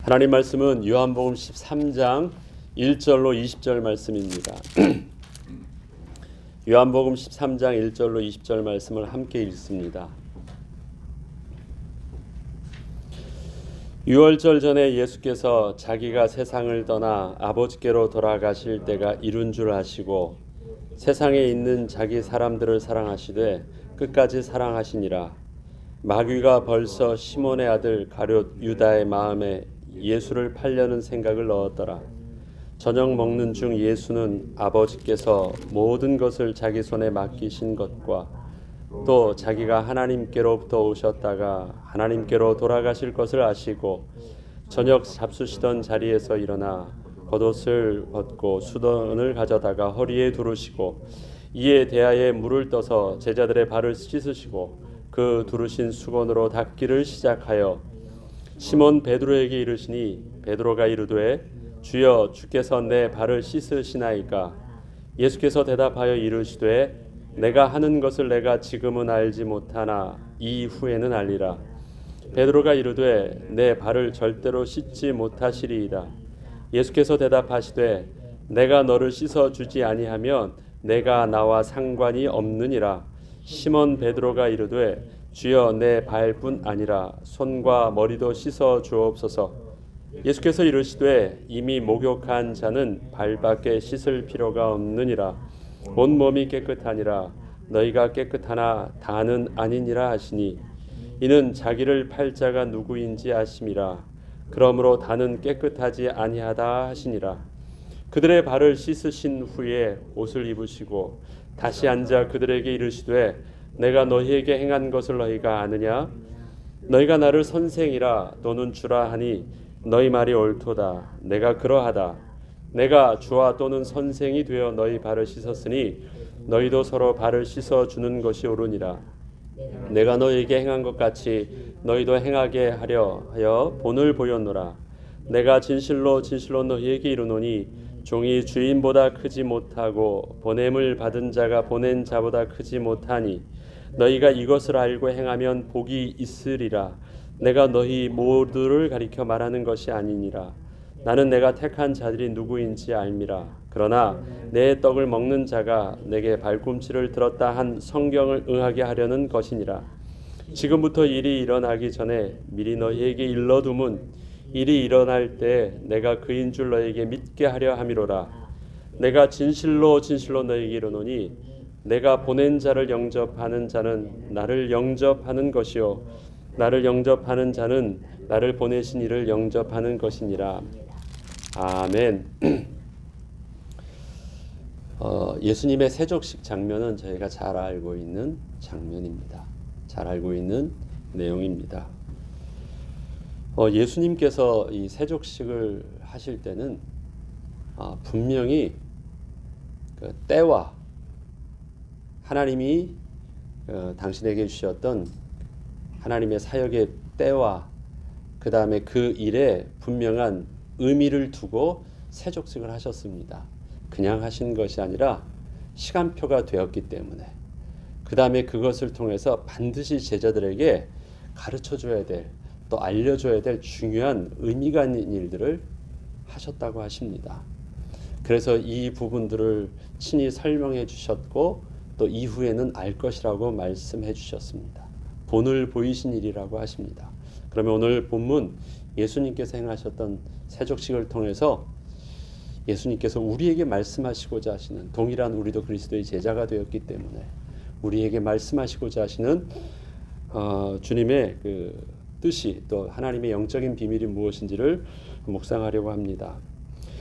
하나님 말씀은 요한복음 13장 1절로 20절 말씀입니다. 요한복음 13장 1절로 20절 말씀을 함께 읽습니다. 유월절 전에 예수께서 자기가 세상을 떠나 아버지께로 돌아가실 때가 이룬 줄 아시고 세상에 있는 자기 사람들을 사랑하시되 끝까지 사랑하시니라. 마귀가 벌써 시몬의 아들 가룟 유다의 마음에 예수를 팔려는 생각을 넣었더라. 저녁 먹는 중 예수는 아버지께서 모든 것을 자기 손에 맡기신 것과 또 자기가 하나님께로부터 오셨다가 하나님께로 돌아가실 것을 아시고 저녁 잡수시던 자리에서 일어나 겉옷을 벗고 수건을 가져다가 허리에 두르시고 이에 대하에 물을 떠서 제자들의 발을 씻으시고 그 두르신 수건으로 닦기를 시작하여 시몬 베드로에게 이르시니 베드로가 이르되 주여 주께서 내 발을 씻으시나이까. 예수께서 대답하여 이르시되 내가 하는 것을 내가 지금은 알지 못하나 이후에는 알리라. 베드로가 이르되 내 발을 절대로 씻지 못하시리이다. 예수께서 대답하시되 내가 너를 씻어 주지 아니하면 내가 나와 상관이 없느니라. 시몬 베드로가 이르되 주여 내 발뿐 아니라 손과 머리도 씻어 주옵소서. 예수께서 이르시되 이미 목욕한 자는 발밖에 씻을 필요가 없느니라. 온 몸이 깨끗하니라. 너희가 깨끗하나 다는 아니니라 하시니 이는 자기를 팔 자가 누구인지 아심이라. 그러므로 다는 깨끗하지 아니하다 하시니라. 그들의 발을 씻으신 후에 옷을 입으시고 다시 앉아 그들에게 이르시되 내가 너희에게 행한 것을 너희가 아느냐? 너희가 나를 선생이라 또는 주라 하니 너희 말이 옳도다. 내가 그러하다. 내가 주와 또는 선생이 되어 너희 발을 씻었으니 너희도 서로 발을 씻어 주는 것이 옳으니라. 내가 너희에게 행한 것 같이 너희도 행하게 하려 하여 본을 보였노라. 내가 진실로 진실로 너희에게 이르노니 종이 주인보다 크지 못하고 보냄을 받은 자가 보낸 자보다 크지 못하니 너희가 이것을 알고 행하면 복이 있으리라. 내가 너희 모두를 가리켜 말하는 것이 아니니라. 나는 내가 택한 자들이 누구인지 알미라. 그러나 내 떡을 먹는 자가 내게 발꿈치를 들었다 한 성경을 응하게 하려는 것이니라. 지금부터 일이 일어나기 전에 미리 너희에게 일러둠은 일이 일어날 때 내가 그인 줄 너희에게 믿게 하려 함이로라. 내가 진실로 진실로 너희에게 이르노니 내가 보낸 자를 영접하는 자는 나를 영접하는 것이요 나를 영접하는 자는 나를 보내신 이를 영접하는 것이니라. 아멘. 예수님의 세족식 장면은 저희가 잘 알고 있는 장면입니다. 잘 알고 있는 내용입니다. 예수님께서 이 세족식을 하실 때는 분명히 그 때와 하나님이 당신에게 주셨던 하나님의 사역의 때와 그 다음에 그 일에 분명한 의미를 두고 세족식을 하셨습니다. 그냥 하신 것이 아니라 시간표가 되었기 때문에 그 다음에 그것을 통해서 반드시 제자들에게 가르쳐줘야 될 또 알려줘야 될 중요한 의미가 있는 일들을 하셨다고 하십니다. 그래서 이 부분들을 친히 설명해 주셨고 또 이후에는 알 것이라고 말씀해 주셨습니다. 본을 보이신 일이라고 하십니다. 그러면 오늘 본문 예수님께서 행하셨던 세족식을 통해서 예수님께서 우리에게 말씀하시고자 하시는 동일한 우리도 그리스도의 제자가 되었기 때문에 우리에게 말씀하시고자 하시는 주님의 그 뜻이 또 하나님의 영적인 비밀이 무엇인지를 묵상하려고 합니다.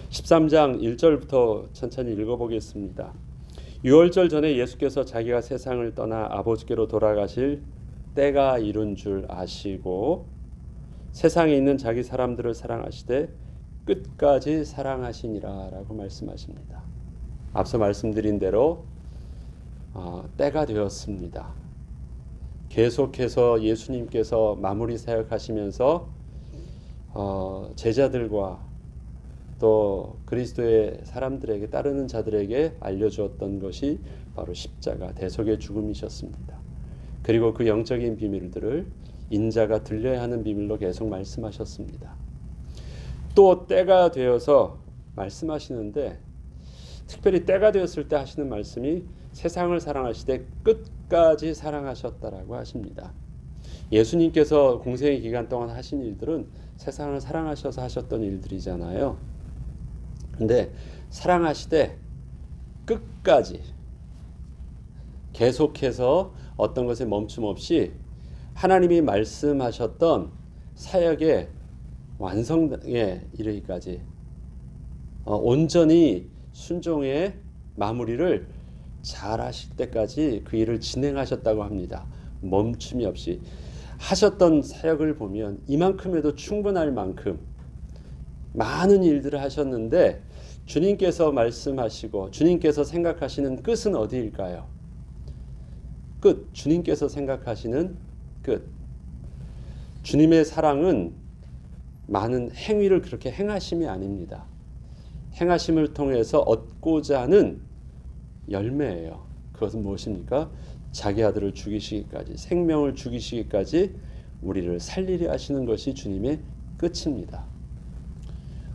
13장 1절부터 천천히 읽어보겠습니다. 유월절 전에 예수께서 자기가 세상을 떠나 아버지께로 돌아가실 때가 이룬 줄 아시고 세상에 있는 자기 사람들을 사랑하시되 끝까지 사랑하시니라 라고 말씀하십니다. 앞서 말씀드린 대로 때가 되었습니다. 계속해서 예수님께서 마무리 사역하시면서 제자들과 또 그리스도의 사람들에게 따르는 자들에게 알려주었던 것이 바로 십자가 대속의 죽음이셨습니다. 그리고 그 영적인 비밀들을 인자가 들려야 하는 비밀로 계속 말씀하셨습니다. 또 때가 되어서 말씀하시는데, 특별히 때가 되었을 때 하시는 말씀이 세상을 사랑하시되 끝까지 사랑하셨다라고 하십니다. 예수님께서 공생의 기간 동안 하신 일들은 세상을 사랑하셔서 하셨던 일들이잖아요. 근데 사랑하시되 끝까지, 계속해서 어떤 것에 멈춤 없이 하나님이 말씀하셨던 사역의 완성에 이르기까지 온전히 순종의 마무리를 잘 하실 때까지 그 일을 진행하셨다고 합니다. 멈춤이 없이 하셨던 사역을 보면 이만큼에도 충분할 만큼 많은 일들을 하셨는데, 주님께서 말씀하시고 주님께서 생각하시는 끝은 어디일까요? 끝. 주님께서 생각하시는 끝. 주님의 사랑은 많은 행위를 그렇게 행하심이 아닙니다. 행하심을 통해서 얻고자 하는 열매예요. 그것은 무엇입니까? 자기 아들을 죽이시기까지, 생명을 죽이시기까지 우리를 살리려 하시는 것이 주님의 끝입니다.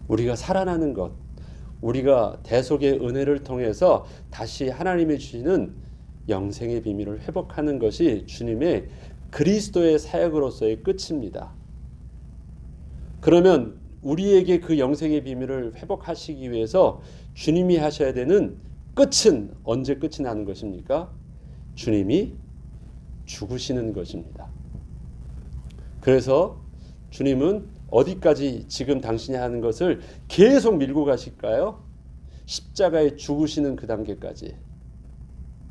우리가 살아나는 것, 우리가 대속의 은혜를 통해서 다시 하나님이 주시는 영생의 비밀을 회복하는 것이 주님의 그리스도의 사역으로서의 끝입니다. 그러면 우리에게 그 영생의 비밀을 회복하시기 위해서 주님이 하셔야 되는 끝은 언제 끝이 나는 것입니까? 주님이 죽으시는 것입니다. 그래서 주님은 어디까지 지금 당신이 하는 것을 계속 밀고 가실까요? 십자가에 죽으시는 그 단계까지.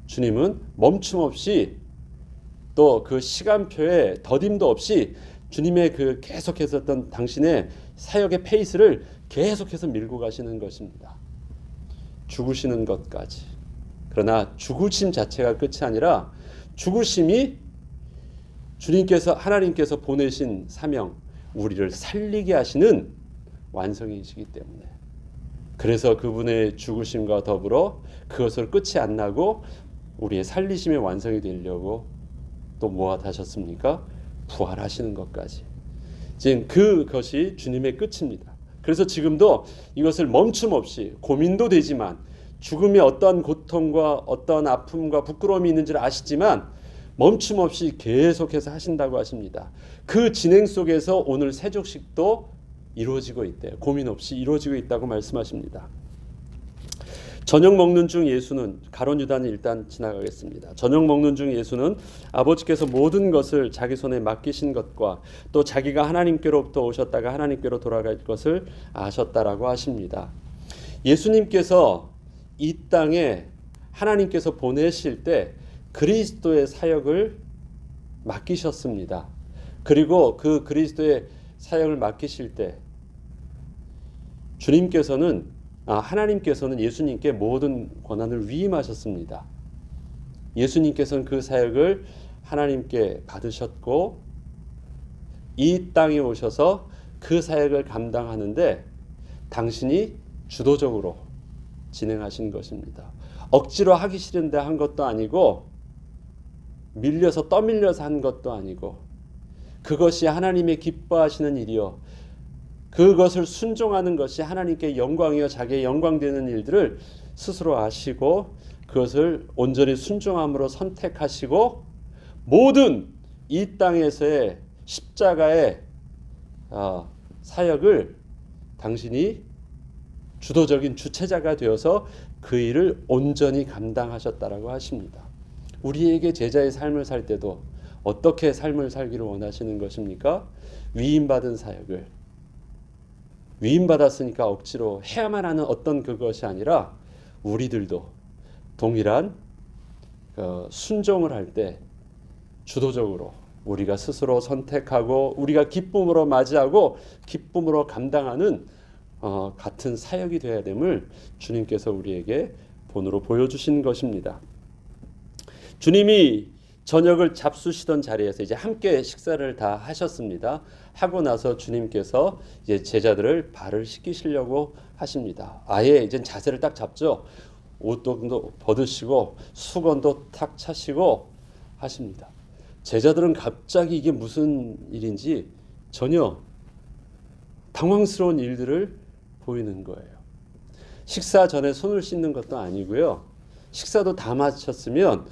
주님은 멈춤 없이, 또 그 시간표에 더딤도 없이 주님의 그 계속해서 했던 당신의 사역의 페이스를 계속해서 밀고 가시는 것입니다. 죽으시는 것까지. 그러나 죽으심 자체가 끝이 아니라 죽으심이 주님께서, 하나님께서 보내신 사명, 우리를 살리게 하시는 완성이시기 때문에, 그래서 그분의 죽으심과 더불어 그것을 끝이 안 나고 우리의 살리심의 완성이 되려고 또 무엇 하셨습니까? 부활하시는 것까지. 지금 그것이 주님의 끝입니다. 그래서 지금도 이것을 멈춤 없이, 고민도 되지만, 죽음의 어떠한 고통과 어떠한 아픔과 부끄러움이 있는 줄 아시지만 멈춤 없이 계속해서 하신다고 하십니다. 그 진행 속에서 오늘 세족식도 이루어지고 있대요. 고민 없이 이루어지고 있다고 말씀하십니다. 저녁 먹는 중 예수는, 가룟 유다는 일단 지나가겠습니다. 저녁 먹는 중 예수는 아버지께서 모든 것을 자기 손에 맡기신 것과 또 자기가 하나님께로부터 오셨다가 하나님께로 돌아갈 것을 아셨다라고 하십니다. 예수님께서 이 땅에 하나님께서 보내실 때 그리스도의 사역을 맡기셨습니다. 그리고 그 그리스도의 사역을 맡기실 때 하나님께서는 예수님께 모든 권한을 위임하셨습니다. 예수님께서는 그 사역을 하나님께 받으셨고 이 땅에 오셔서 그 사역을 감당하는데 당신이 주도적으로 진행하신 것입니다. 억지로 하기 싫은데 한 것도 아니고, 밀려서 떠밀려서 한 것도 아니고, 그것이 하나님의 기뻐하시는 일이요, 그것을 순종하는 것이 하나님께 영광이요 자기의 영광되는 일들을 스스로 아시고 그것을 온전히 순종함으로 선택하시고, 모든 이 땅에서의 십자가의 사역을 당신이 주도적인 주체자가 되어서 그 일을 온전히 감당하셨다라고 하십니다. 우리에게 제자의 삶을 살 때도 어떻게 삶을 살기를 원하시는 것입니까? 위임받은 사역을, 위임받았으니까 억지로 해야만 하는 어떤 그것이 아니라 우리들도 동일한 순종을 할 때 주도적으로 우리가 스스로 선택하고 우리가 기쁨으로 맞이하고 기쁨으로 감당하는 같은 사역이 되어야 됨을 주님께서 우리에게 본으로 보여주신 것입니다. 주님이 저녁을 잡수시던 자리에서 이제 함께 식사를 다 하셨습니다. 하고 나서 주님께서 이제 제자들을 발을 씻기시려고 하십니다. 아예 이제 자세를 딱 잡죠. 옷도 벗으시고 수건도 탁 차시고 하십니다. 제자들은 갑자기 이게 무슨 일인지 전혀 당황스러운 일들을 보이는 거예요. 식사 전에 손을 씻는 것도 아니고요. 식사도 다 마쳤으면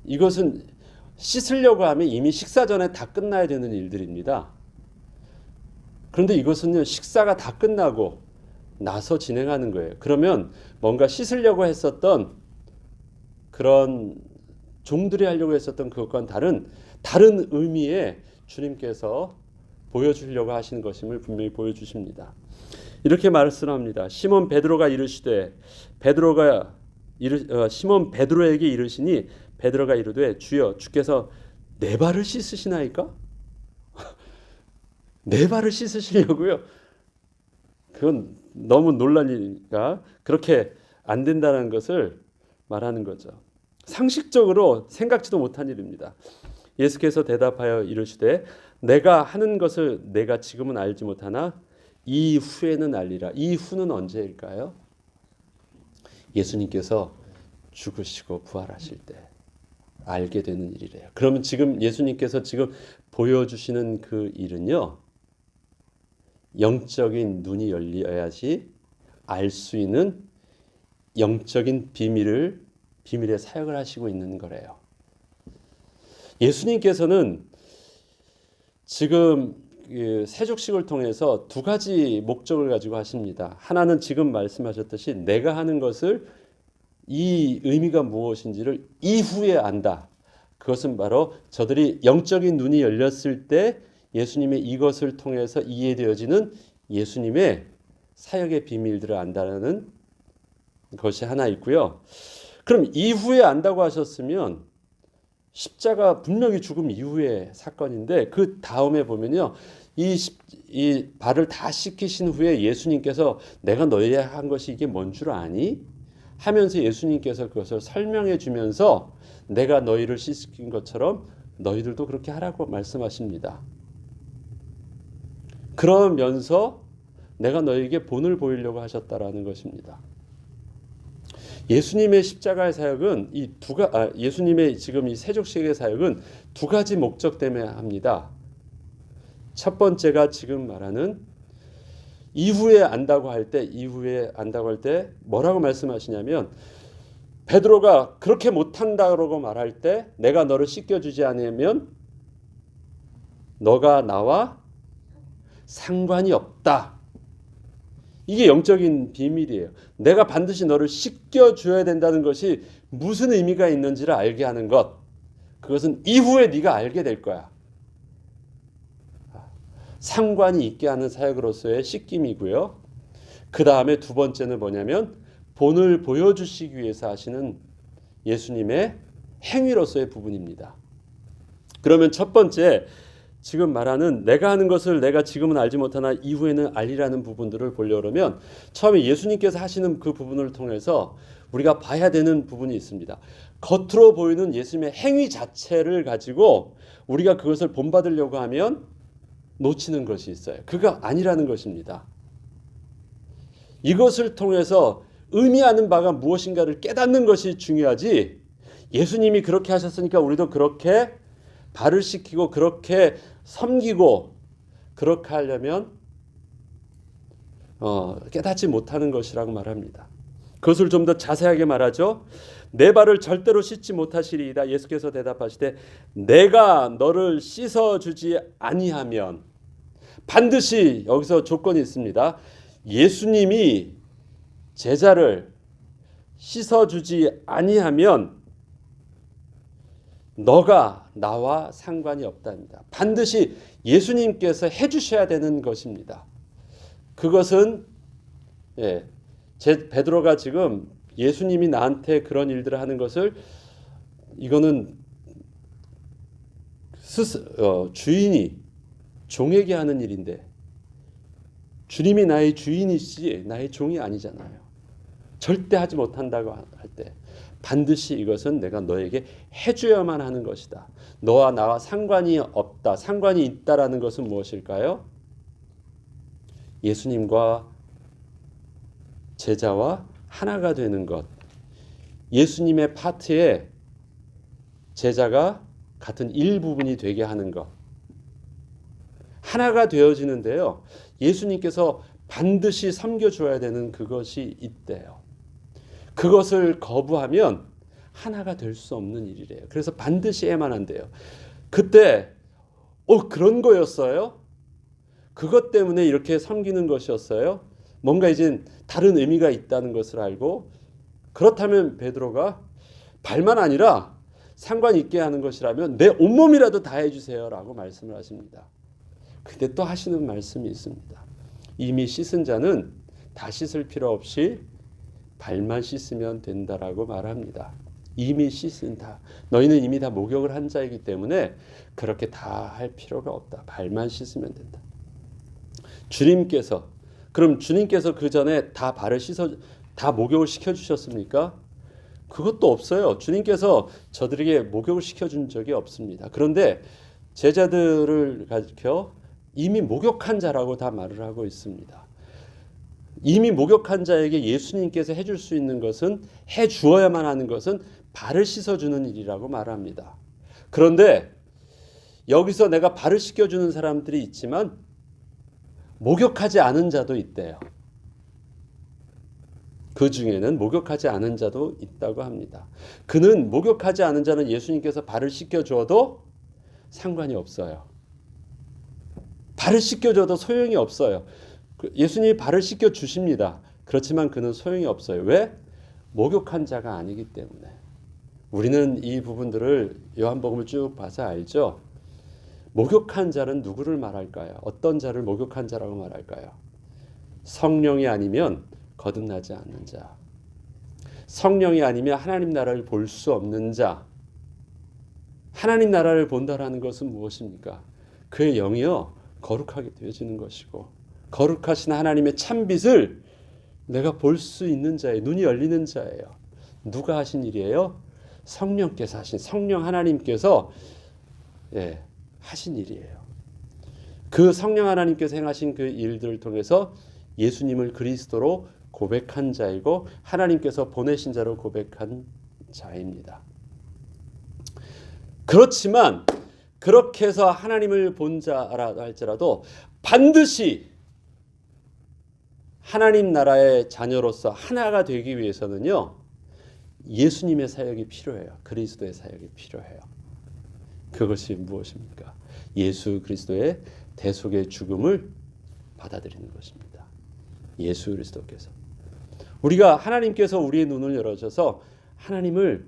이것은 씻으려고 하면 이미 식사 전에 다 끝나야 되는 일들입니다. 그런데 이것은요, 식사가 다 끝나고 나서 진행하는 거예요. 그러면 뭔가 씻으려고 했었던 그런 종들이 하려고 했었던 그것과는 다른 의미의 주님께서 보여주려고 하시는 것임을 분명히 보여주십니다. 이렇게 말씀합니다. 시몬 베드로가 이르시되 시몬 베드로에게 이르시니 베드로가 이르되 주여 주께서 내 발을 씻으시나이까? 내 발을 씻으시려고요? 그건 너무 논란이니까 그렇게 안 된다는 것을 말하는 거죠. 상식적으로 생각지도 못한 일입니다. 예수께서 대답하여 이르시되 내가 하는 것을 내가 지금은 알지 못하나 이후에는 알리라. 이후는 언제일까요? 예수님께서 죽으시고 부활하실 때 알게 되는 일이래요. 그러면 지금 예수님께서 지금 보여주시는 그 일은요, 영적인 눈이 열려야지 알 수 있는 영적인 비밀의 사역을 하시고 있는 거래요. 예수님께서는 지금 세족식을 통해서 두 가지 목적을 가지고 하십니다. 하나는 지금 말씀하셨듯이 내가 하는 것을 이 의미가 무엇인지를 이후에 안다. 그것은 바로 저들이 영적인 눈이 열렸을 때 예수님의 이것을 통해서 이해되어지는 예수님의 사역의 비밀들을 안다는 것이 하나 있고요. 그럼 이후에 안다고 하셨으면 십자가 분명히 죽음 이후의 사건인데 그 다음에 보면요. 이 발을 다 씻기신 후에 예수님께서 내가 너희에게 한 것이 이게 뭔 줄 아니? 하면서 예수님께서 그것을 설명해 주면서 내가 너희를 씻긴 것처럼 너희들도 그렇게 하라고 말씀하십니다. 그러면서 내가 너희에게 본을 보이려고 하셨다라는 것입니다. 예수님의 십자가의 사역은 예수님의 지금 이 세족식의 사역은 두 가지 목적 때문에 합니다. 첫 번째가 지금 말하는 이후에 안다고 할 때 뭐라고 말씀하시냐면 베드로가 그렇게 못한다고 말할 때 내가 너를 씻겨주지 않으면 너가 나와 상관이 없다. 이게 영적인 비밀이에요. 내가 반드시 너를 씻겨줘야 된다는 것이 무슨 의미가 있는지를 알게 하는 것. 그것은 이후에 네가 알게 될 거야. 상관이 있게 하는 사역으로서의 씻김이고요. 그 다음에 두 번째는 뭐냐면 본을 보여주시기 위해서 하시는 예수님의 행위로서의 부분입니다. 그러면 첫 번째 지금 말하는 내가 하는 것을 내가 지금은 알지 못하나 이후에는 알리라는 부분들을 보려고 그러면 처음에 예수님께서 하시는 그 부분을 통해서 우리가 봐야 되는 부분이 있습니다. 겉으로 보이는 예수님의 행위 자체를 가지고 우리가 그것을 본받으려고 하면 놓치는 것이 있어요. 그가 아니라는 것입니다. 이것을 통해서 의미하는 바가 무엇인가를 깨닫는 것이 중요하지 예수님이 그렇게 하셨으니까 우리도 그렇게 발을 씻기고 그렇게 섬기고 그렇게 하려면 깨닫지 못하는 것이라고 말합니다. 그것을 좀 더 자세하게 말하죠. 내 발을 절대로 씻지 못하시리이다. 예수께서 대답하시되 내가 너를 씻어주지 아니하면 반드시 여기서 조건이 있습니다. 예수님이 제자를 씻어주지 아니하면 너가 나와 상관이 없답니다. 반드시 예수님께서 해주셔야 되는 것입니다. 그것은 베드로가 지금 예수님이 나한테 그런 일들을 하는 것을 이거는 주인이 종에게 하는 일인데 주님이 나의 주인이시지 나의 종이 아니잖아요. 절대 하지 못한다고 할 때 반드시 이것은 내가 너에게 해줘야만 하는 것이다. 너와 나와 상관이 없다. 상관이 있다라는 것은 무엇일까요? 예수님과 제자와 하나가 되는 것. 예수님의 파트에 제자가 같은 일부분이 되게 하는 것. 하나가 되어지는데요. 예수님께서 반드시 섬겨줘야 되는 그것이 있대요. 그것을 거부하면 하나가 될 수 없는 일이래요. 그래서 반드시 해야만 한대요. 그때 그런 거였어요? 그것 때문에 이렇게 섬기는 것이었어요? 뭔가 이제 다른 의미가 있다는 것을 알고, 그렇다면 베드로가 발만 아니라 상관 있게 하는 것이라면 내 온몸이라도 다 해주세요라고 말씀을 하십니다. 근데 또 하시는 말씀이 있습니다. 이미 씻은 자는 다 씻을 필요 없이 발만 씻으면 된다라고 말합니다. 이미 씻은 다. 너희는 이미 다 목욕을 한 자이기 때문에 그렇게 다 할 필요가 없다. 발만 씻으면 된다. 그럼 주님께서 그 전에 다 발을 다 목욕을 시켜주셨습니까? 그것도 없어요. 주님께서 저들에게 목욕을 시켜준 적이 없습니다. 그런데 제자들을 가리켜 이미 목욕한 자라고 다 말을 하고 있습니다. 이미 목욕한 자에게 예수님께서 해줄 수 있는 것은, 해주어야만 하는 것은 발을 씻어주는 일이라고 말합니다. 그런데 여기서 내가 발을 씻겨주는 사람들이 있지만 목욕하지 않은 자도 있대요. 그 중에는 목욕하지 않은 자도 있다고 합니다. 그는 목욕하지 않은 자는 예수님께서 발을 씻겨줘도 상관이 없어요. 발을 씻겨줘도 소용이 없어요. 예수님이 발을 씻겨주십니다. 그렇지만 그는 소용이 없어요. 왜? 목욕한 자가 아니기 때문에. 우리는 이 부분들을 요한복음을 쭉 봐서 알죠. 목욕한 자는 누구를 말할까요? 어떤 자를 목욕한 자라고 말할까요? 성령이 아니면 거듭나지 않는 자, 성령이 아니면 하나님 나라를 볼 수 없는 자. 하나님 나라를 본다라는 것은 무엇입니까? 그의 영이요 거룩하게 되어지는 것이고, 거룩하신 하나님의 참빛을 내가 볼 수 있는 자예요. 눈이 열리는 자예요. 누가 하신 일이에요? 성령께서 하신, 성령 하나님께서 하신 일이에요. 그 성령 하나님께서 행하신 그 일들을 통해서 예수님을 그리스도로 고백한 자이고 하나님께서 보내신 자로 고백한 자입니다. 그렇지만 그렇게 해서 하나님을 본 자라 할지라도 반드시 하나님 나라의 자녀로서 하나가 되기 위해서는요, 예수님의 사역이 필요해요. 그리스도의 사역이 필요해요. 그것이 무엇입니까? 예수 그리스도의 대속의 죽음을 받아들이는 것입니다. 예수 그리스도께서. 우리가 하나님께서 우리의 눈을 열어줘서 하나님의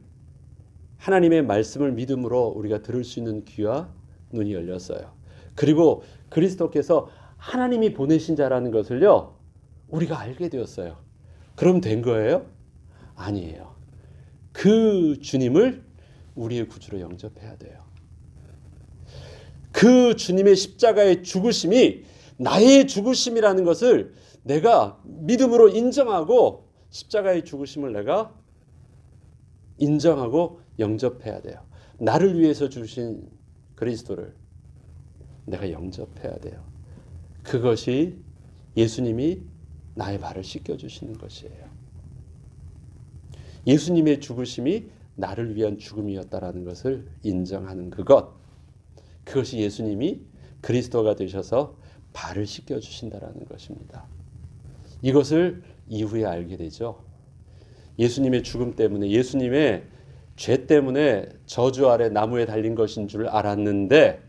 말씀을 믿음으로 우리가 들을 수 있는 귀와 눈이 열렸어요. 그리고 그리스도께서 하나님이 보내신 자라는 것을요, 우리가 알게 되었어요. 그럼 된 거예요? 아니에요. 그 주님을 우리의 구주로 영접해야 돼요. 그 주님의 십자가의 죽으심이 나의 죽으심이라는 것을 내가 믿음으로 인정하고, 십자가의 죽으심을 내가 인정하고 영접해야 돼요. 나를 위해서 주신 그리스도를 내가 영접해야 돼요. 그것이 예수님이 나의 발을 씻겨주시는 것이에요. 예수님의 죽으심이 나를 위한 죽음이었다라는 것을 인정하는 그것이 예수님이 그리스도가 되셔서 발을 씻겨주신다라는 것입니다. 이것을 이후에 알게 되죠. 예수님의 죽음 때문에, 예수님의 죄 때문에 저주 아래 나무에 달린 것인 줄 알았는데,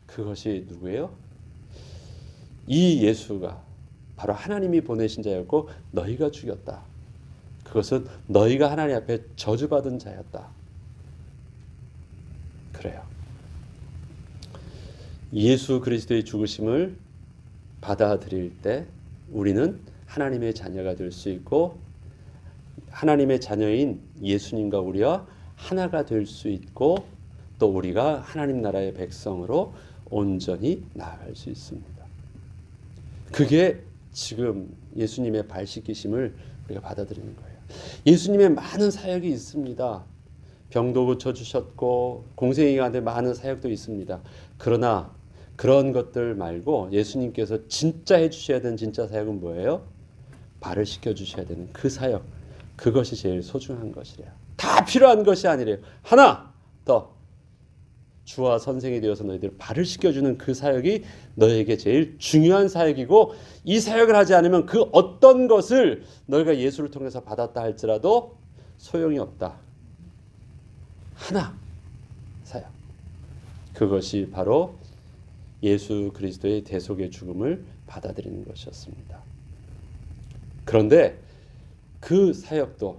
그것이 누구예요? 이 예수가 바로 하나님이 보내신 자였고 너희가 죽였다. 그것은 너희가 하나님 앞에 저주받은 자였다. 그래요. 예수 그리스도의 죽으심을 받아들일 때 우리는 하나님의 자녀가 될 수 있고, 하나님의 자녀인 예수님과 우리와 하나가 될 수 있고, 또 우리가 하나님 나라의 백성으로 온전히 나아갈 수 있습니다. 그게 지금 예수님의 발 씻기심을 우리가 받아들이는 거예요. 예수님의 많은 사역이 있습니다. 병도 고쳐주셨고 공생애한테 많은 사역도 있습니다. 그러나 그런 것들 말고 예수님께서 진짜 해주셔야 되는 진짜 사역은 뭐예요? 발을 씻겨주셔야 되는 그 사역, 그것이 제일 소중한 것이래요. 다 필요한 것이 아니래요. 하나 더, 주와 선생이 되어서 너희들 발을 씻겨주는 그 사역이 너에게 제일 중요한 사역이고, 이 사역을 하지 않으면 그 어떤 것을 너희가 예수를 통해서 받았다 할지라도 소용이 없다. 하나 사역. 그것이 바로 예수 그리스도의 대속의 죽음을 받아들이는 것이었습니다. 그런데 그 사역도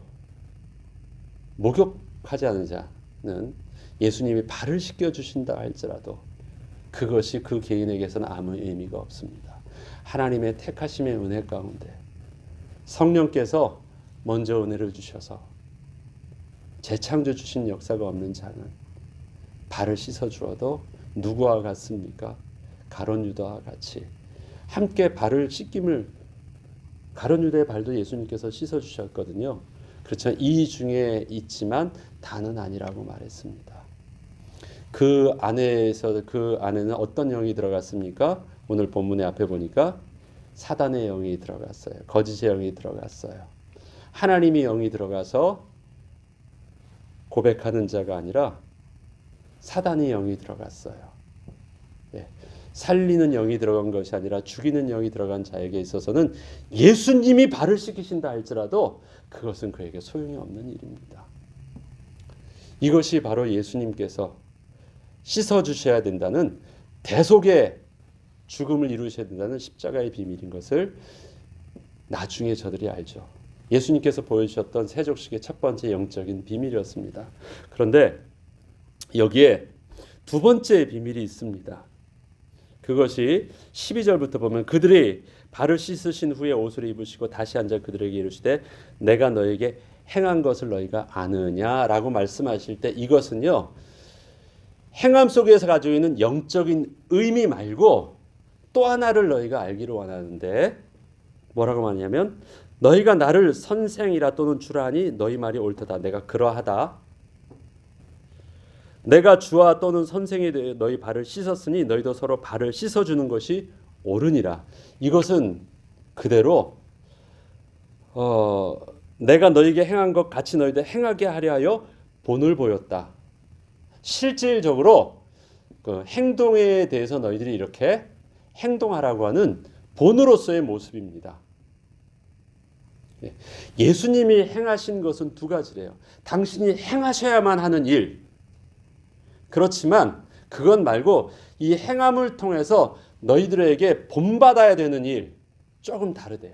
목욕하지 않은 자는 예수님이 발을 씻겨주신다 할지라도 그것이 그 개인에게서는 아무 의미가 없습니다. 하나님의 택하심의 은혜 가운데 성령께서 먼저 은혜를 주셔서 재창조 주신 역사가 없는 자는 발을 씻어주어도 누구와 같습니까? 가룟 유다와 같이 함께 발을 씻김을, 가룟 유다의 발도 예수님께서 씻어주셨거든요. 그렇지만 이 중에 있지만 다는 아니라고 말했습니다. 그 안에는 어떤 영이 들어갔습니까? 오늘 본문의 앞에 보니까 사단의 영이 들어갔어요. 거짓의 영이 들어갔어요. 하나님의 영이 들어가서 고백하는 자가 아니라 사단의 영이 들어갔어요. 예. 살리는 영이 들어간 것이 아니라 죽이는 영이 들어간 자에게 있어서는 예수님이 발을 씻기신다 할지라도 그것은 그에게 소용이 없는 일입니다. 이것이 바로 예수님께서 씻어주셔야 된다는, 대속의 죽음을 이루셔야 된다는 십자가의 비밀인 것을 나중에 저들이 알죠. 예수님께서 보여주셨던 세족식의 첫 번째 영적인 비밀이었습니다. 그런데 여기에 두 번째 비밀이 있습니다. 그것이 12절부터 보면 그들이 발을 씻으신 후에 옷을 입으시고 다시 앉아 그들에게 이르시되 내가 너에게 행한 것을 너희가 아느냐라고 말씀하실 때, 이것은요 행함 속에서 가지고 있는 영적인 의미 말고 또 하나를 너희가 알기를 원하는데, 뭐라고 말하냐면 너희가 나를 선생이라 또는 주라 하니 너희 말이 옳도다. 내가 그러하다. 내가 주와 또는 선생이 되어 너희 발을 씻었으니 너희도 서로 발을 씻어주는 것이 옳으니라. 이것은 그대로 내가 너희에게 행한 것 같이 너희도 행하게 하려 하여 본을 보였다. 실질적으로 그 행동에 대해서 너희들이 이렇게 행동하라고 하는 본으로서의 모습입니다. 예수님이 행하신 것은 두 가지래요. 당신이 행하셔야만 하는 일. 그렇지만 그것 말고 이 행함을 통해서 너희들에게 본받아야 되는 일, 조금 다르대요.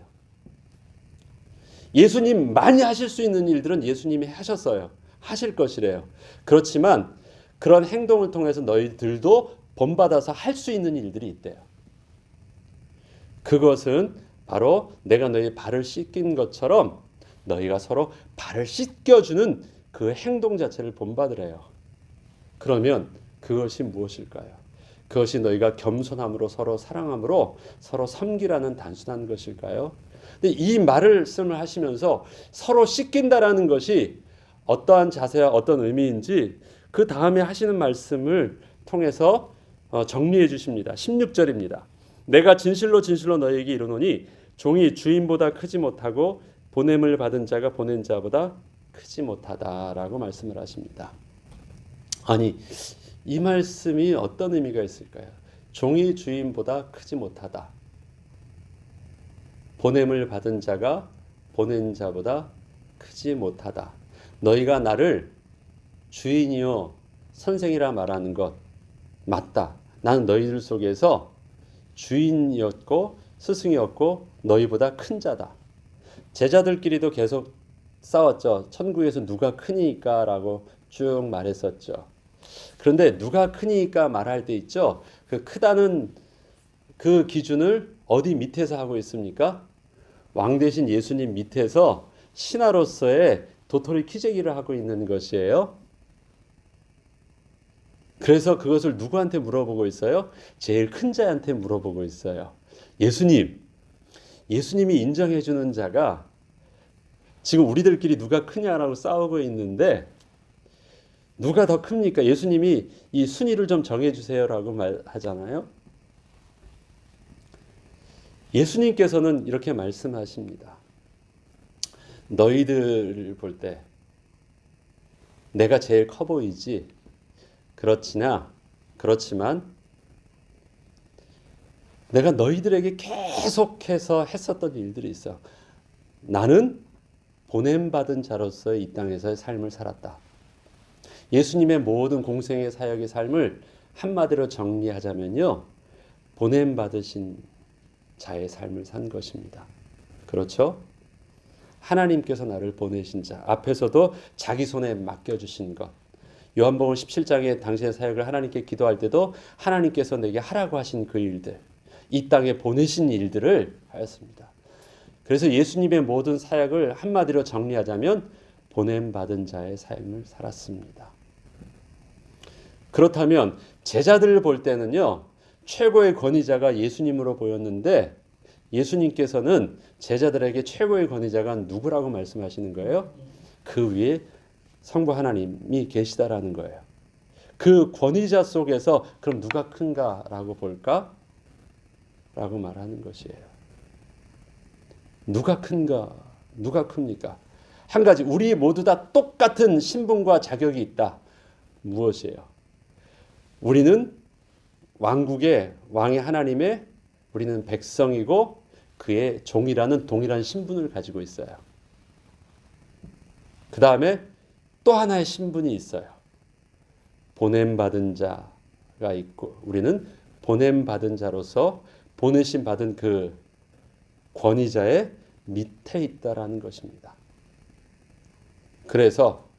예수님 많이 하실 수 있는 일들은 예수님이 하셨어요. 하실 것이래요. 그렇지만 그런 행동을 통해서 너희들도 본받아서 할 수 있는 일들이 있대요. 그것은 바로 내가 너희 발을 씻긴 것처럼 너희가 서로 발을 씻겨주는 그 행동 자체를 본받으래요. 그러면 그것이 무엇일까요? 그것이 너희가 겸손함으로 서로 사랑함으로 서로 섬기라는 단순한 것일까요? 근데 이 말씀을 하시면서 서로 씻긴다라는 것이 어떠한 자세와 어떤 의미인지 그 다음에 하시는 말씀을 통해서 정리해 주십니다. 16절입니다. 내가 진실로 진실로 너희에게 이르노니 종이 주인보다 크지 못하고 보냄을 받은 자가 보낸 자보다 크지 못하다라고 말씀을 하십니다. 아니, 이 말씀이 어떤 의미가 있을까요? 종이 주인보다 크지 못하다. 보냄을 받은 자가 보낸 자보다 크지 못하다. 너희가 나를 주인이요 선생이라 말하는 것 맞다. 나는 너희들 속에서 주인이었고 스승이었고 너희보다 큰 자다. 제자들끼리도 계속 싸웠죠. 천국에서 누가 크니까 라고 쭉 말했었죠. 그런데 누가 크니까 말할 때 있죠. 그 크다는 그 기준을 어디 밑에서 하고 있습니까? 왕 대신 예수님 밑에서 신하로서의 도토리 키재기를 하고 있는 것이에요. 그래서 그것을 누구한테 물어보고 있어요? 제일 큰 자한테 물어보고 있어요. 예수님이 인정해 주는 자가 지금 우리들끼리 누가 크냐라고 싸우고 있는데 누가 더 큽니까? 예수님이 이 순위를 좀 정해주세요라고 말하잖아요. 예수님께서는 이렇게 말씀하십니다. 너희들을 볼 때 내가 제일 커 보이지? 그렇지나 그렇지만 내가 너희들에게 계속해서 했었던 일들이 있어. 나는 보냄받은 자로서의 이 땅에서의 삶을 살았다. 예수님의 모든 공생의 사역의 삶을 한마디로 정리하자면요, 보냄받으신 자의 삶을 산 것입니다. 그렇죠? 하나님께서 나를 보내신 자, 앞에서도 자기 손에 맡겨주신 것. 요한복음 17장에 당신의 사역을 하나님께 기도할 때도 하나님께서 내게 하라고 하신 그 일들, 이 땅에 보내신 일들을 하였습니다. 그래서 예수님의 모든 사역을 한마디로 정리하자면 보냄받은 자의 삶을 살았습니다. 그렇다면 제자들을 볼 때는요, 최고의 권위자가 예수님으로 보였는데 예수님께서는 제자들에게 최고의 권위자가 누구라고 말씀하시는 거예요? 그 위에 성부 하나님이 계시다라는 거예요. 그 권위자 속에서 그럼 누가 큰가라고 볼까? 라고 말하는 것이에요. 누가 큰가? 누가 큽니까? 한 가지, 우리 모두 다 똑같은 신분과 자격이 있다. 무엇이에요? 우리는 왕국의 왕의 하나님의 우리는 백성이고 그의 종이라는 동일한 신분을 가지고 있어요. 그 다음에 또 하나의 신분이 있어요. 보냄받은 자가 있고 우리는 보냄받은 자로서 보내심 받은 그 권위자의 밑에 있다라는 것입니다. 그래서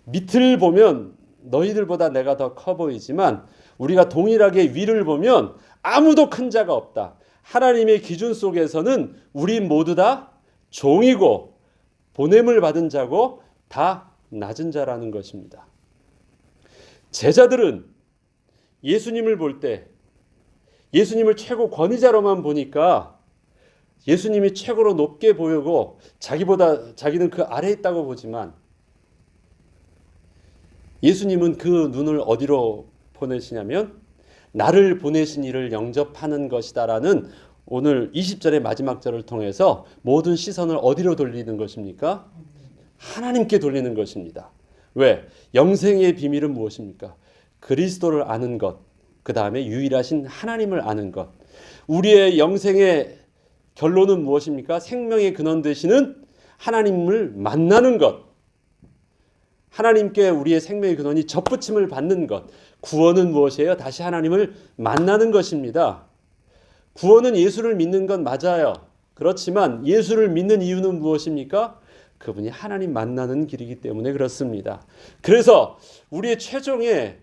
밑을 보면 너희들보다 내가 더 커 보이지만 우리가 동일하게 위를 보면 아무도 큰 자가 없다. 하나님의 기준 속에서는 우리 모두 다 종이고 보냄을 받은 자고 다 낮은 자라는 것입니다. 제자들은 예수님을 볼 때 예수님을 최고 권위자로만 보니까 예수님이 최고로 높게 보이고 자기는 그 아래에 있다고 보지만 예수님은 그 눈을 어디로 보내시냐면 나를 보내신 이를 영접하는 것이다라는 오늘 20절의 마지막 절을 통해서 모든 시선을 어디로 돌리는 것입니까? 하나님께 돌리는 것입니다. 왜? 영생의 비밀은 무엇입니까? 그리스도를 아는 것, 그 다음에 유일하신 하나님을 아는 것. 우리의 영생의 결론은 무엇입니까? 생명의 근원 되시는 하나님을 만나는 것. 하나님께 우리의 생명의 근원이 접붙임을 받는 것. 구원은 무엇이에요? 다시 하나님을 만나는 것입니다. 구원은 예수를 믿는 건 맞아요. 그렇지만 예수를 믿는 이유는 무엇입니까? 그분이 하나님 만나는 길이기 때문에 그렇습니다. 그래서 우리의 최종의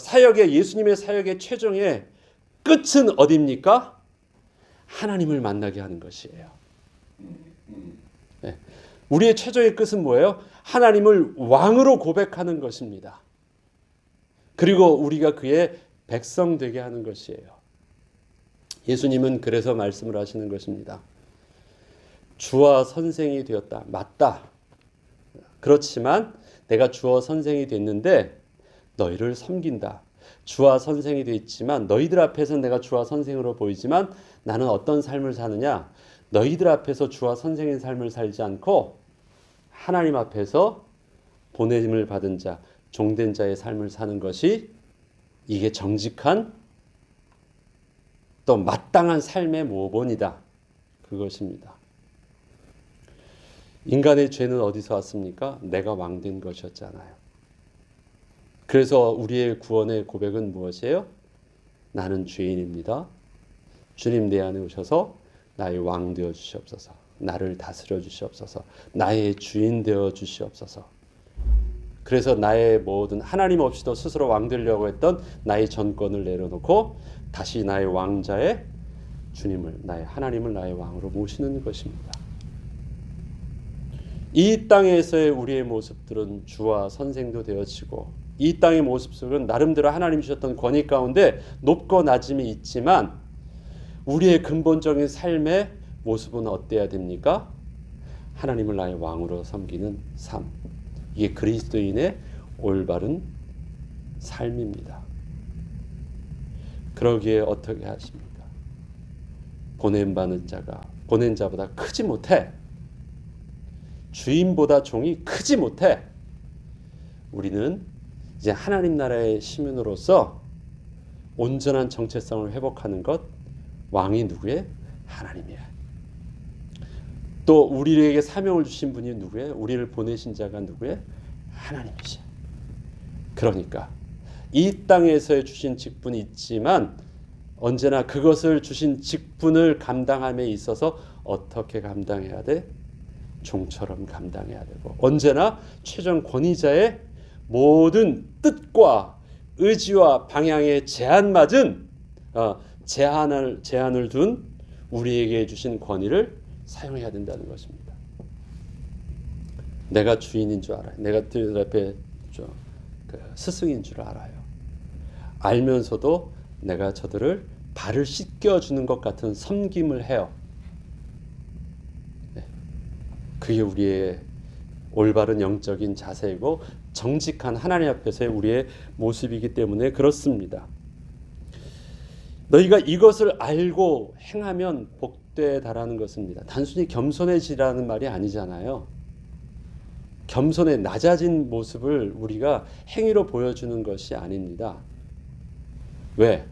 사역의 예수님의 사역의 최종의 끝은 어디입니까? 하나님을 만나게 하는 것이에요. 네. 우리의 최종의 끝은 뭐예요? 하나님을 왕으로 고백하는 것입니다. 그리고 우리가 그의 백성 되게 하는 것이에요. 예수님은 그래서 말씀을 하시는 것입니다. 주와 선생이 되었다. 맞다. 그렇지만 내가 주와 선생이 됐는데 너희를 섬긴다. 주와 선생이 되었지만 너희들 앞에서 내가 주와 선생으로 보이지만 나는 어떤 삶을 사느냐? 너희들 앞에서 주와 선생의 삶을 살지 않고 하나님 앞에서 보냄을 받은 자, 종된 자의 삶을 사는 것이 이게 정직한 또 마땅한 삶의 모본이다. 그것입니다. 인간의 죄는 어디서 왔습니까? 내가 왕된 것이었잖아요. 그래서 우리의 구원의 고백은 무엇이에요? 나는 죄인입니다. 주님 내 안에 오셔서 나의 왕 되어 주시옵소서. 나를 다스려 주시옵소서. 나의 주인 되어 주시옵소서. 그래서 나의 모든 하나님 없이도 스스로 왕 되려고 했던 나의 전권을 내려놓고 다시 나의 왕자의 주님을, 나의 하나님을 나의 왕으로 모시는 것입니다. 이 땅에서의 우리의 모습들은 주와 선생도 되어지고 이 땅의 모습 속은 나름대로 하나님 주셨던 권위 가운데 높고 낮음이 있지만 우리의 근본적인 삶의 모습은 어때야 됩니까? 하나님을 나의 왕으로 섬기는 삶. 이게 그리스도인의 올바른 삶입니다. 그러기에 어떻게 하십니까? 보냄받는 자가 보낸 자보다 크지 못해. 주인보다 종이 크지 못해. 우리는 이제 하나님 나라의 시민으로서 온전한 정체성을 회복하는 것. 왕이 누구예요? 하나님이야. 또 우리에게 사명을 주신 분이 누구예요? 우리를 보내신 자가 누구예요? 하나님이시야. 그러니까 이 땅에서 주신 직분이 있지만 언제나 그것을 주신 직분을 감당함에 있어서 어떻게 감당해야 돼? 종처럼 감당해야 되고, 언제나 최종 권위자의 모든 뜻과 의지와 방향에 제한맞은 제한을 둔 우리에게 주신 권위를 사용해야 된다는 것입니다. 내가 주인인 줄 알아요. 내가 들 앞에 스승인 줄 알아요. 알면서도 내가 저들을 발을 씻겨주는 것 같은 섬김을 해요. 그게 우리의 올바른 영적인 자세이고 정직한 하나님 앞에서의 우리의 모습이기 때문에 그렇습니다. 너희가 이것을 알고 행하면 복되에 달하는 것입니다. 단순히 겸손해지라는 말이 아니잖아요. 겸손의 낮아진 모습을 우리가 행위로 보여주는 것이 아닙니다. 왜?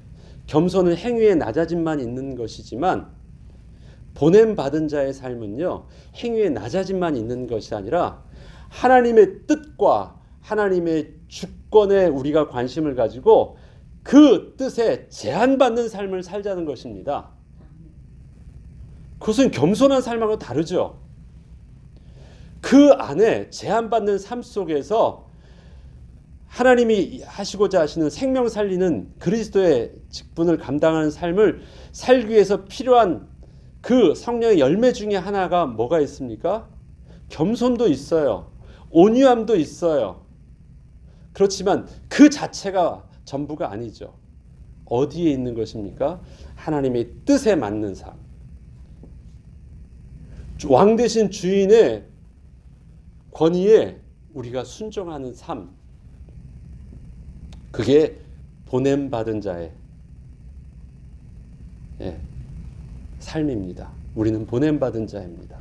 겸손은 행위의 낮아짐만 있는 것이지만 보냄받은 자의 삶은요, 행위의 낮아짐만 있는 것이 아니라 하나님의 뜻과 하나님의 주권에 우리가 관심을 가지고 그 뜻에 제한받는 삶을 살자는 것입니다. 그것은 겸손한 삶하고 다르죠. 그 안에 제한받는 삶 속에서 하나님이 하시고자 하시는 생명 살리는 그리스도의 직분을 감당하는 삶을 살기 위해서 필요한 그 성령의 열매 중에 하나가 뭐가 있습니까? 겸손도 있어요. 온유함도 있어요. 그렇지만 그 자체가 전부가 아니죠. 어디에 있는 것입니까? 하나님의 뜻에 맞는 삶. 왕 대신 주인의 권위에 우리가 순종하는 삶. 그게 보냄받은 자의 삶입니다. 우리는 보냄받은 자입니다.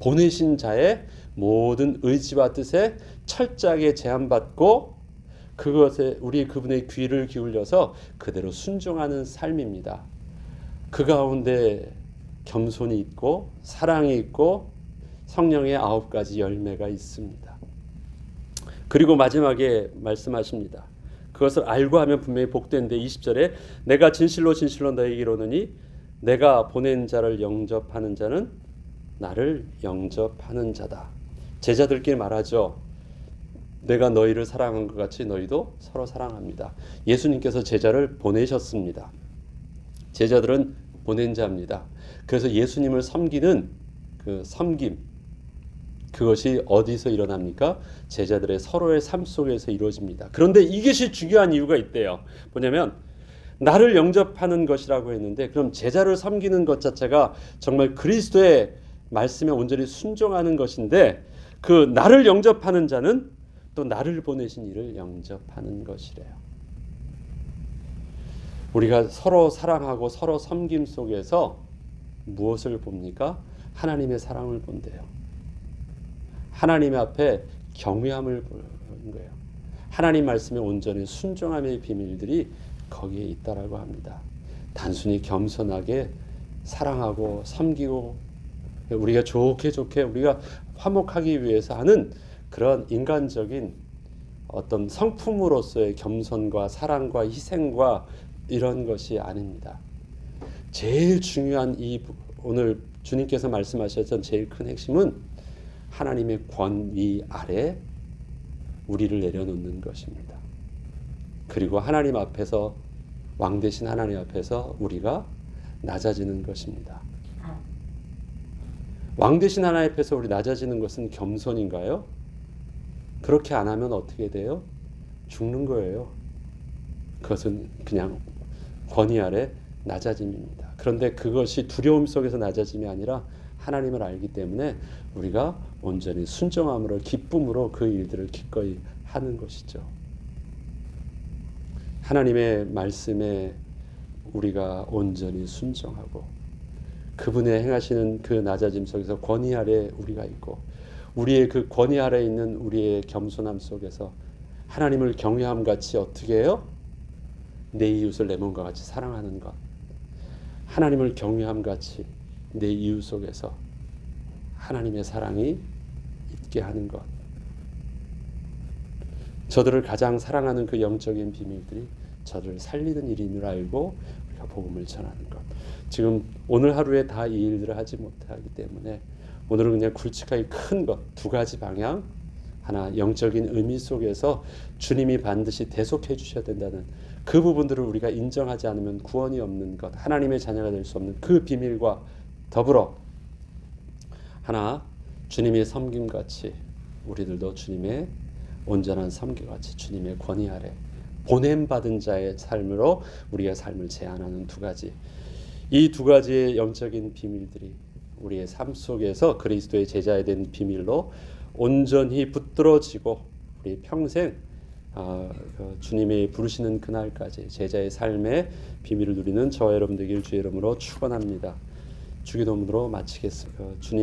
보내신 자의 모든 의지와 뜻에 철저하게 제한받고 그것에 우리 그분의 귀를 기울여서 그대로 순종하는 삶입니다. 그 가운데 겸손이 있고 사랑이 있고 성령의 9가지 열매가 있습니다. 그리고 마지막에 말씀하십니다. 그것을 알고 하면 분명히 복된데 20절에 내가 진실로 진실로 너에게 이르노니 내가 보낸 자를 영접하는 자는 나를 영접하는 자다. 제자들끼리 말하죠. 내가 너희를 사랑한 것 같이 너희도 서로 사랑합니다. 예수님께서 제자를 보내셨습니다. 제자들은 보낸 자입니다. 그래서 예수님을 섬기는 그 섬김, 그것이 어디서 일어납니까? 제자들의 서로의 삶 속에서 이루어집니다. 그런데 이것이 중요한 이유가 있대요. 뭐냐면 나를 영접하는 것이라고 했는데 그럼 제자를 섬기는 것 자체가 정말 그리스도의 말씀에 온전히 순종하는 것인데 그 나를 영접하는 자는 또 나를 보내신 이를 영접하는 것이래요. 우리가 서로 사랑하고 서로 섬김 속에서 무엇을 봅니까? 하나님의 사랑을 본대요. 하나님 앞에 경외함을 보는 거예요. 하나님 말씀에 온전히 순종함의 비밀들이 거기에 있다라고 합니다. 단순히 겸손하게 사랑하고 섬기고 우리가 좋게 우리가 화목하기 위해서 하는 그런 인간적인 어떤 성품으로서의 겸손과 사랑과 희생과 이런 것이 아닙니다. 제일 중요한 오늘 주님께서 말씀하셨던 제일 큰 핵심은 하나님의 권위 아래 우리를 내려놓는 것입니다. 그리고 하나님 앞에서 왕 대신 하나님 앞에서 우리가 낮아지는 것입니다. 왕 대신 하나님 앞에서 우리 낮아지는 것은 겸손인가요? 그렇게 안 하면 어떻게 돼요? 죽는 거예요. 그것은 그냥 권위 아래 낮아짐입니다. 그런데 그것이 두려움 속에서 낮아짐이 아니라 하나님을 알기 때문에 우리가 온전히 순종함으로 기쁨으로 그 일들을 기꺼이 하는 것이죠. 하나님의 말씀에 우리가 온전히 순종하고 그분의 행하시는 그 낮아짐 속에서 권위 아래 우리가 있고 우리의 그 권위 아래 있는 우리의 겸손함 속에서 하나님을 경외함 같이 어떻게 해요? 내 이웃을 내 몸과 같이 사랑하는 것. 하나님을 경외함 같이 내 이웃 속에서 하나님의 사랑이 있게 하는 것. 저들을 가장 사랑하는 그 영적인 비밀들이 저들을 살리는 일임을 알고 우리가 복음을 전하는 것. 지금 오늘 하루에 다 이 일들을 하지 못하기 때문에 오늘은 그냥 굵직하게 큰 것, 두 가지 방향, 하나 영적인 의미 속에서 주님이 반드시 대속해 주셔야 된다는 그 부분들을 우리가 인정하지 않으면 구원이 없는 것, 하나님의 자녀가 될 수 없는 그 비밀과 더불어 하나 주님의 섬김같이 우리들도 주님의 온전한 섬김같이 주님의 권위 아래 보냄받은 자의 삶으로 우리의 삶을 제안하는 두 가지, 이 두 가지의 영적인 비밀들이 우리의 삶 속에서 그리스도의 제자에 된 비밀로 온전히 붙들어지고 우리 평생 주님이 부르시는 그날까지 제자의 삶의 비밀을 누리는 저와 여러분 되길 주의 이름으로 축원합니다. 주기도문으로 마치겠습니다. 주님